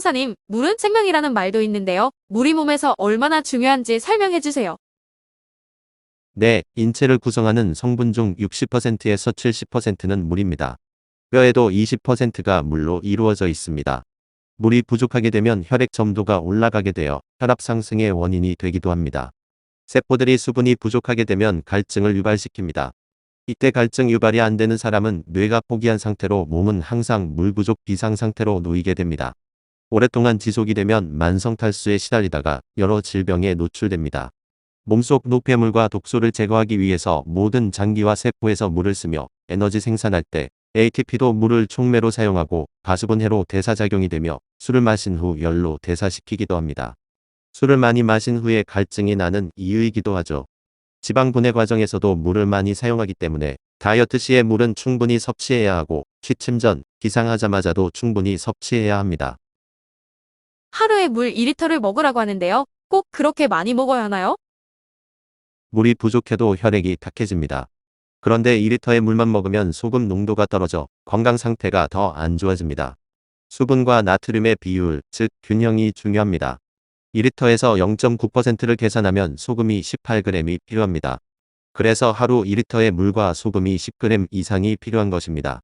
강사님, 물은 생명이라는 말도 있는데요. 물이 몸에서 얼마나 중요한지 설명해 주세요. 네, 인체를 구성하는 성분 중 60%에서 70%는 물입니다. 뼈에도 20%가 물로 이루어져 있습니다. 물이 부족하게 되면 혈액 점도가 올라가게 되어 혈압 상승의 원인이 되기도 합니다. 세포들이 수분이 부족하게 되면 갈증을 유발시킵니다. 이때 갈증 유발이 안 되는 사람은 뇌가 포기한 상태로 몸은 항상 물 부족 비상 상태로 놓이게 됩니다. 오랫동안 지속이 되면 만성 탈수에 시달리다가 여러 질병에 노출됩니다. 몸속 노폐물과 독소를 제거하기 위해서 모든 장기와 세포에서 물을 쓰며 에너지 생산할 때 ATP도 물을 촉매로 사용하고 가수분해로 대사작용이 되며 술을 마신 후 열로 대사시키기도 합니다. 술을 많이 마신 후에 갈증이 나는 이유이기도 하죠. 지방 분해 과정에서도 물을 많이 사용하기 때문에 다이어트 시에 물은 충분히 섭취해야 하고 취침 전, 기상하자마자도 충분히 섭취해야 합니다. 하루에 물 2리터를 먹으라고 하는데요. 꼭 그렇게 많이 먹어야 하나요? 물이 부족해도 혈액이 탁해집니다. 그런데 2리터의 물만 먹으면 소금 농도가 떨어져 건강 상태가 더 안 좋아집니다. 수분과 나트륨의 비율, 즉 균형이 중요합니다. 2리터에서 0.9%를 계산하면 소금이 18g이 필요합니다. 그래서 하루 2리터의 물과 소금이 10g 이상이 필요한 것입니다.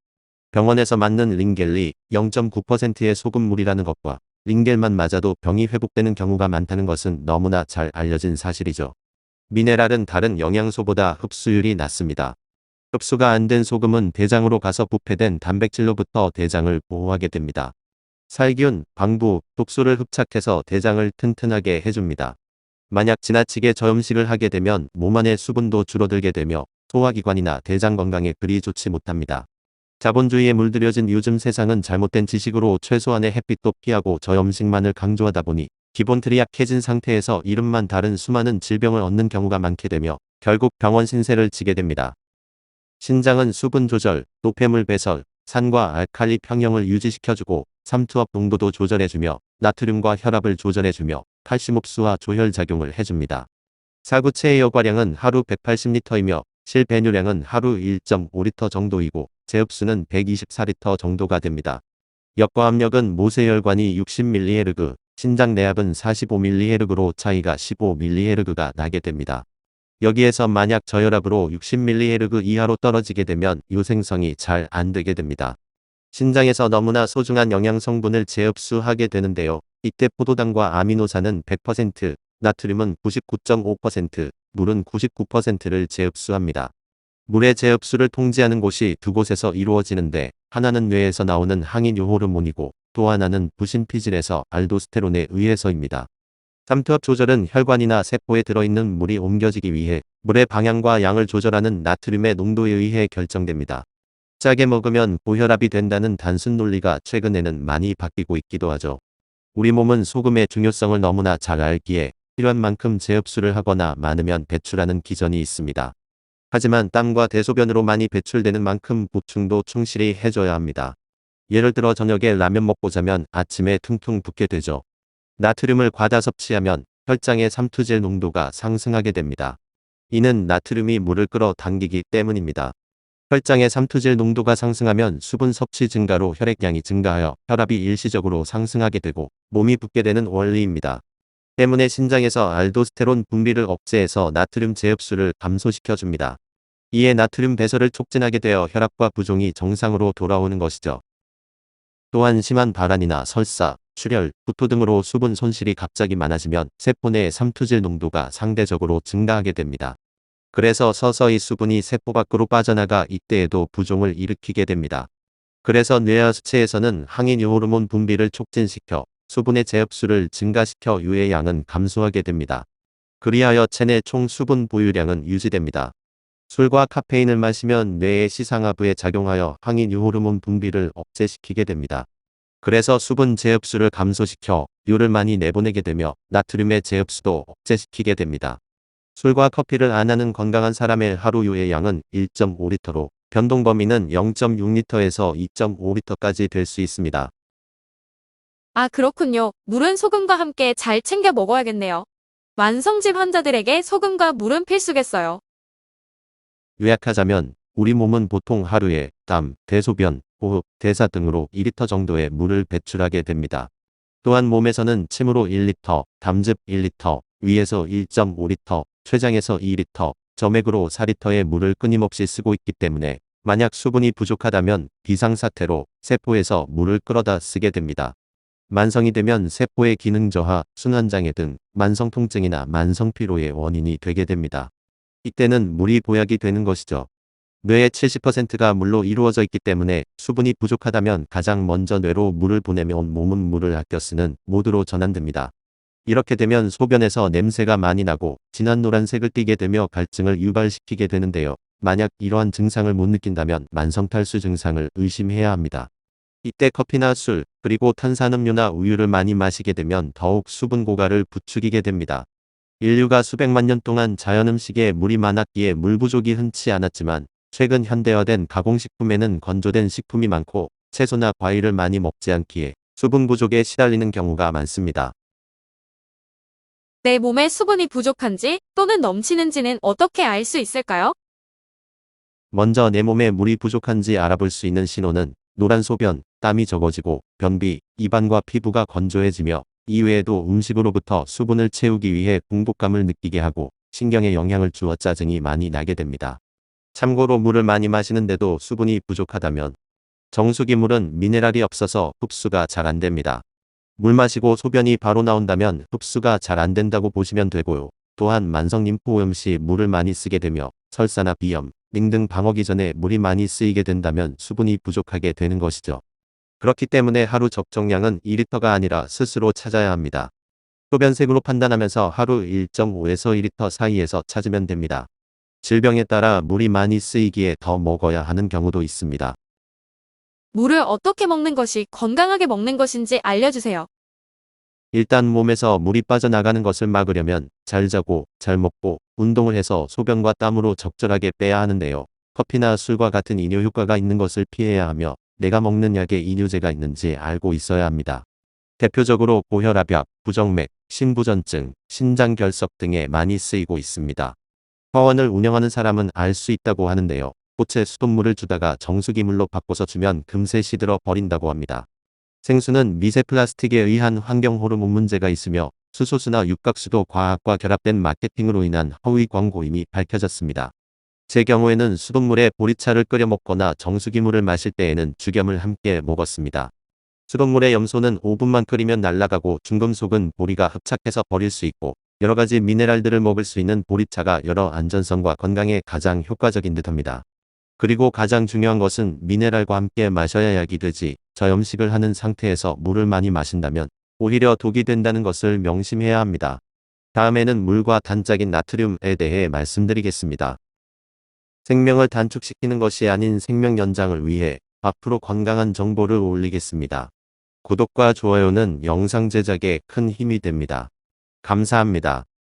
병원에서 맞는 링겔리 0.9%의 소금물이라는 것과 링겔만 맞아도 병이 회복되는 경우가 많다는 것은 너무나 잘 알려진 사실이죠. 미네랄은 다른 영양소보다 흡수율이 낮습니다. 흡수가 안 된 소금은 대장으로 가서 부패된 단백질로부터 대장을 보호하게 됩니다. 살균, 방부, 독소를 흡착해서 대장을 튼튼하게 해줍니다. 만약 지나치게 저염식을 하게 되면 몸 안의 수분도 줄어들게 되며 소화기관이나 대장 건강에 그리 좋지 못합니다. 자본주의에 물들여진 요즘 세상은 잘못된 지식으로 최소한의 햇빛도 피하고 저염식만을 강조하다 보니 기본틀이 약해진 상태에서 이름만 다른 수많은 질병을 얻는 경우가 많게 되며 결국 병원 신세를 지게 됩니다. 신장은 수분 조절, 노폐물 배설, 산과 알칼리 평형을 유지시켜주고 삼투압 농도도 조절해주며 나트륨과 혈압을 조절해주며 칼슘 흡수와 조혈 작용을 해줍니다. 사구체의 여과량은 하루 180리터이며 실배뇨량은 하루 1.5리터 정도이고 재흡수는 124리터 정도가 됩니다. 역과압력은 모세혈관이 60mHz, 신장 내압은 45mHz로 차이가 15mHz가 나게 됩니다. 여기에서 만약 저혈압으로 60mHz 이하로 떨어지게 되면 요생성이 잘 안 되게 됩니다. 신장에서 너무나 소중한 영양 성분을 재흡수하게 되는데요. 이때 포도당과 아미노산은 100%, 나트륨은 99.5%, 물은 99%를 재흡수합니다. 물의 재흡수를 통제하는 곳이 두 곳에서 이루어지는데 하나는 뇌에서 나오는 항인 호르몬이고 또 하나는 부신피질에서 알도스테론에 의해서입니다. 삼투압 조절은 혈관이나 세포에 들어있는 물이 옮겨지기 위해 물의 방향과 양을 조절하는 나트륨의 농도에 의해 결정됩니다. 짜게 먹으면 고혈압이 된다는 단순 논리가 최근에는 많이 바뀌고 있기도 하죠. 우리 몸은 소금의 중요성을 너무나 잘 알기에 필요한 만큼 재흡수를 하거나 많으면 배출하는 기전이 있습니다. 하지만 땀과 대소변으로 많이 배출되는 만큼 보충도 충실히 해줘야 합니다. 예를 들어 저녁에 라면 먹고 자면 아침에 퉁퉁 붓게 되죠. 나트륨을 과다 섭취하면 혈장의 삼투질 농도가 상승하게 됩니다. 이는 나트륨이 물을 끌어당기기 때문입니다. 혈장의 삼투질 농도가 상승하면 수분 섭취 증가로 혈액량이 증가하여 혈압이 일시적으로 상승하게 되고 몸이 붓게 되는 원리입니다. 때문에 신장에서 알도스테론 분비를 억제해서 나트륨 재흡수를 감소시켜 줍니다. 이에 나트륨 배설을 촉진하게 되어 혈압과 부종이 정상으로 돌아오는 것이죠. 또한 심한 발한이나 설사, 출혈, 구토 등으로 수분 손실이 갑자기 많아지면 세포 내의 삼투질 농도가 상대적으로 증가하게 됩니다. 그래서 서서히 수분이 세포 밖으로 빠져나가 이때에도 부종을 일으키게 됩니다. 그래서 뇌와 수체에서는 항인 호르몬 분비를 촉진시켜 수분의 재흡수를 증가시켜 유의 양은 감소하게 됩니다. 그리하여 체내 총 수분 보유량은 유지됩니다. 술과 카페인을 마시면 뇌의 시상하부에 작용하여 항인 호르몬 분비를 억제시키게 됩니다. 그래서 수분 재흡수를 감소시켜 유를 많이 내보내게 되며 나트륨의 재흡수도 억제시키게 됩니다. 술과 커피를 안 하는 건강한 사람의 하루 유의 양은 1.5리터로 변동 범위는 0.6리터에서 2.5리터까지 될 수 있습니다. 아, 그렇군요. 물은 소금과 함께 잘 챙겨 먹어야겠네요. 만성질 환자들에게 소금과 물은 필수겠어요. 요약하자면 우리 몸은 보통 하루에 땀, 대소변, 호흡, 대사 등으로 2리터 정도의 물을 배출하게 됩니다. 또한 몸에서는 침으로 1리터, 담즙 1리터, 위에서 1.5리터, 췌장에서 2리터, 점액으로 4리터의 물을 끊임없이 쓰고 있기 때문에 만약 수분이 부족하다면 비상사태로 세포에서 물을 끌어다 쓰게 됩니다. 만성이 되면 세포의 기능 저하, 순환장애 등 만성 통증이나 만성 피로의 원인이 되게 됩니다. 이때는 물이 보약이 되는 것이죠. 뇌의 70%가 물로 이루어져 있기 때문에 수분이 부족하다면 가장 먼저 뇌로 물을 보내면 몸은 물을 아껴 쓰는 모드로 전환됩니다. 이렇게 되면 소변에서 냄새가 많이 나고 진한 노란색을 띠게 되며 갈증을 유발시키게 되는데요. 만약 이러한 증상을 못 느낀다면 만성탈수 증상을 의심해야 합니다. 이때 커피나 술, 그리고 탄산음료나 우유를 많이 마시게 되면 더욱 수분 고갈을 부추기게 됩니다. 인류가 수백만 년 동안 자연음식에 물이 많았기에 물 부족이 흔치 않았지만 최근 현대화된 가공식품에는 건조된 식품이 많고 채소나 과일을 많이 먹지 않기에 수분 부족에 시달리는 경우가 많습니다. 내 몸에 수분이 부족한지 또는 넘치는지는 어떻게 알 수 있을까요? 먼저 내 몸에 물이 부족한지 알아볼 수 있는 신호는 노란 소변, 땀이 적어지고 변비, 입안과 피부가 건조해지며 이외에도 음식으로부터 수분을 채우기 위해 공복감을 느끼게 하고 신경에 영향을 주어 짜증이 많이 나게 됩니다. 참고로 물을 많이 마시는데도 수분이 부족하다면 정수기 물은 미네랄이 없어서 흡수가 잘 안 됩니다. 물 마시고 소변이 바로 나온다면 흡수가 잘 안 된다고 보시면 되고요. 또한 만성 림프오염 시 물을 많이 쓰게 되며 설사나 비염, 링등 방어기 전에 물이 많이 쓰이게 된다면 수분이 부족하게 되는 것이죠. 그렇기 때문에 하루 적정량은 2리터가 아니라 스스로 찾아야 합니다. 소변색으로 판단하면서 하루 1.5에서 2리터 사이에서 찾으면 됩니다. 질병에 따라 물이 많이 쓰이기에 더 먹어야 하는 경우도 있습니다. 물을 어떻게 먹는 것이 건강하게 먹는 것인지 알려주세요. 일단 몸에서 물이 빠져나가는 것을 막으려면 잘 자고 잘 먹고 운동을 해서 소변과 땀으로 적절하게 빼야 하는데요. 커피나 술과 같은 이뇨 효과가 있는 것을 피해야 하며 내가 먹는 약에 이뇨제가 있는지 알고 있어야 합니다. 대표적으로 고혈압약, 부정맥, 심부전증, 신장결석 등에 많이 쓰이고 있습니다. 화원을 운영하는 사람은 알 수 있다고 하는데요. 꽃에 수돗물을 주다가 정수기물로 바꿔서 주면 금세 시들어 버린다고 합니다. 생수는 미세 플라스틱에 의한 환경 호르몬 문제가 있으며 수소수나 육각수도 과학과 결합된 마케팅으로 인한 허위 광고임이 밝혀졌습니다. 제 경우에는 수돗물에 보리차를 끓여 먹거나 정수기물을 마실 때에는 죽염을 함께 먹었습니다. 수돗물의 염소는 5분만 끓이면 날아가고 중금속은 보리가 흡착해서 버릴 수 있고 여러가지 미네랄들을 먹을 수 있는 보리차가 여러 안전성과 건강에 가장 효과적인 듯합니다. 그리고 가장 중요한 것은 미네랄과 함께 마셔야 약이 되지 저염식을 하는 상태에서 물을 많이 마신다면 오히려 독이 된다는 것을 명심해야 합니다. 다음에는 물과 단짝인 나트륨에 대해 말씀드리겠습니다. 생명을 단축시키는 것이 아닌 생명 연장을 위해 앞으로 건강한 정보를 올리겠습니다. 구독과 좋아요는 영상 제작에 큰 힘이 됩니다. 감사합니다.